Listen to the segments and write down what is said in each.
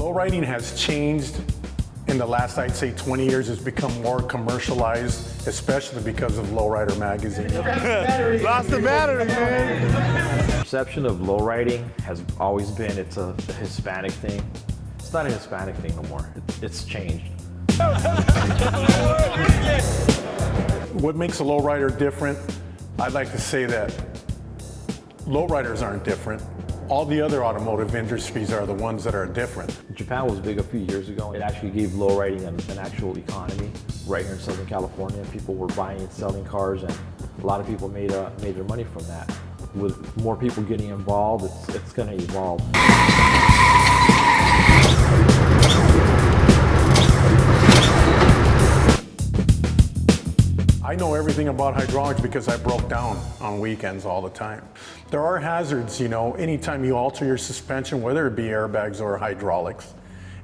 Lowriding has changed in the last, I'd say, 20 years. It's become more commercialized, especially because of Lowrider magazine. Lost the battery, man. Perception of lowriding has always been it's a Hispanic thing. It's not a Hispanic thing no more. It's changed. What makes a lowrider different? I'd like to say that lowriders aren't different. All the other automotive industries are the ones that are different. Japan was big a few years ago. It actually gave lowriding an actual economy right here in Southern California. People were buying and selling cars, and a lot of people made their money from that. With more people getting involved, it's going to evolve. I know everything about hydraulics because I broke down on weekends all the time. There are hazards, anytime you alter your suspension, whether it be airbags or hydraulics,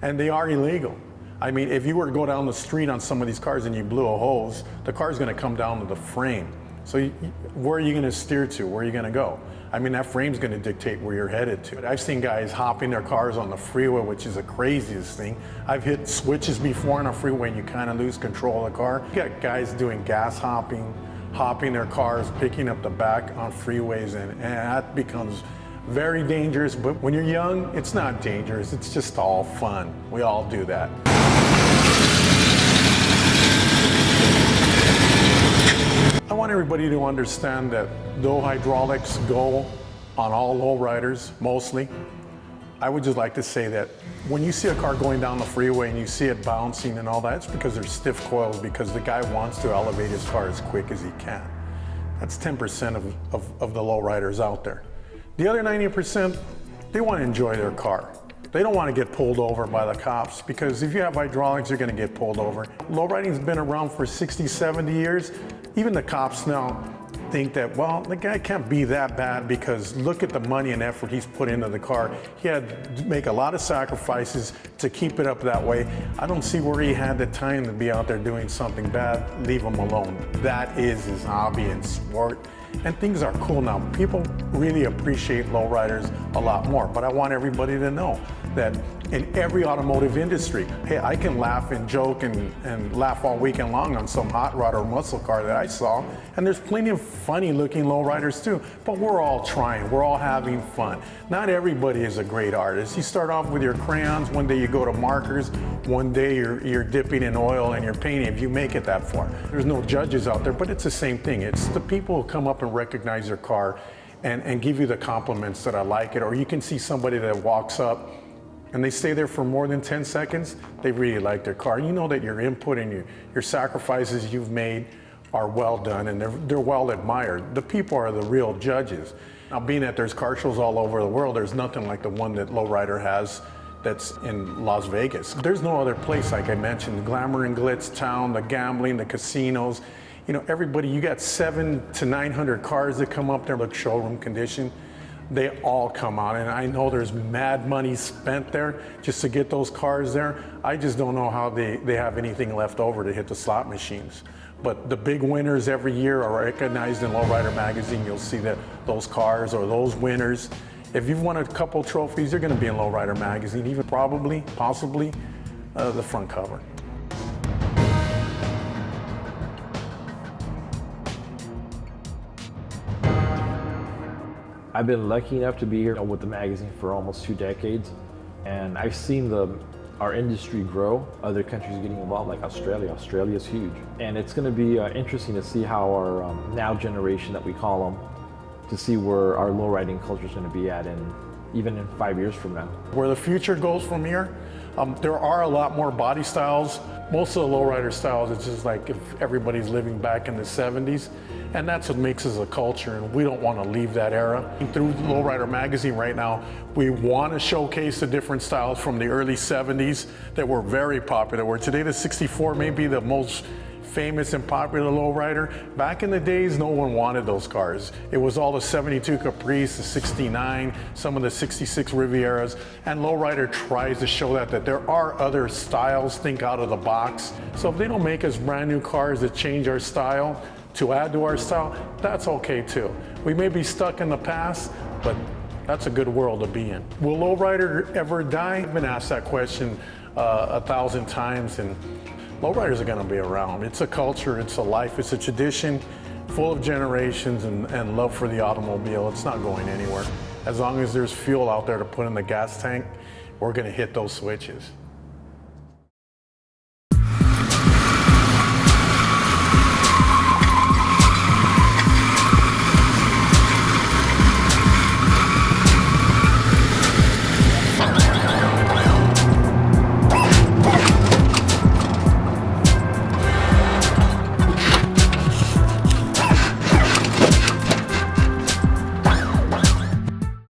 and they are illegal. I mean, if you were to go down the street on some of these cars and you blew a hose, the car's gonna come down to the frame. So where are you gonna steer to? Where are you gonna go? I mean, that frame's gonna dictate where you're headed to. I've seen guys hopping their cars on the freeway, which is the craziest thing. I've hit switches before on a freeway and you kind of lose control of the car. You got guys doing gas hopping their cars, picking up the back on freeways, and that becomes very dangerous. But when you're young, it's not dangerous. It's just all fun. We all do that. I want everybody to understand that though hydraulics go on all lowriders, mostly, I would just like to say that when you see a car going down the freeway and you see it bouncing and all that, it's because there's stiff coils, because the guy wants to elevate his car as quick as he can. That's 10% of the lowriders out there. The other 90%, they want to enjoy their car. They don't want to get pulled over by the cops, because if you have hydraulics, you're going to get pulled over. Lowriding's been around for 60, 70 years. Even the cops now think that, well, the guy can't be that bad because look at the money and effort he's put into the car. He had to make a lot of sacrifices to keep it up that way. I don't see where he had the time to be out there doing something bad. Leave him alone. That is his hobby and sport. And things are cool now. People really appreciate lowriders a lot more. But I want everybody to know that in every automotive industry, hey, I can laugh and joke and laugh all weekend long on some hot rod or muscle car that I saw. And there's plenty of funny looking lowriders too. But we're all trying. We're all having fun. Not everybody is a great artist. You start off with your crayons. One day you go to markers. One day you're dipping in oil and you're painting, if you make it that far. There's no judges out there, but it's the same thing. It's the people who come up and recognize your car and give you the compliments that I like it. Or you can see somebody that walks up and they stay there for more than 10 seconds, they really like their car. You know that your input and your sacrifices you've made are well done and they're well admired. The people are the real judges. Now, being that there's car shows all over the world, there's nothing like the one that Lowrider has that's in Las Vegas. There's no other place, like I mentioned, the glamour and glitz town, the gambling, the casinos. Everybody, you got 700 to 900 cars that come up there, look showroom condition. They all come out, and I know there's mad money spent there just to get those cars there. I just don't know how they have anything left over to hit the slot machines. But the big winners every year are recognized in Lowrider magazine. You'll see that those cars or those winners. If you've won a couple trophies, you're going to be in Lowrider magazine, even probably, possibly, the front cover. I've been lucky enough to be here with the magazine for almost 2 decades, and I've seen our industry grow. Other countries getting involved, like Australia. Australia is huge, and it's going to be interesting to see how our now generation, that we call them, to see where our lowriding culture is going to be at, even in 5 years from now. Where the future goes from here, there are a lot more body styles. Most of the lowrider styles, it's just like if everybody's living back in the 70s, and that's what makes us a culture, and we don't want to leave that era. Through Lowrider magazine right now, we want to showcase the different styles from the early 70s that were very popular, where today the 64 may be the most famous and popular lowrider. Back in the days, no one wanted those cars. It was all the 72 Caprice, the 69, some of the 66 Rivieras, and Lowrider tries to show that there are other styles, think out of the box. So if they don't make us brand new cars that change our style, to add to our style, that's okay too. We may be stuck in the past, but That's a good world to be in. Will Lowrider ever die? I've been asked that question 1,000 times, and Lowriders are going to be around. It's a culture, it's a life, it's a tradition full of generations and love for the automobile. It's not going anywhere. As long as there's fuel out there to put in the gas tank, we're going to hit those switches.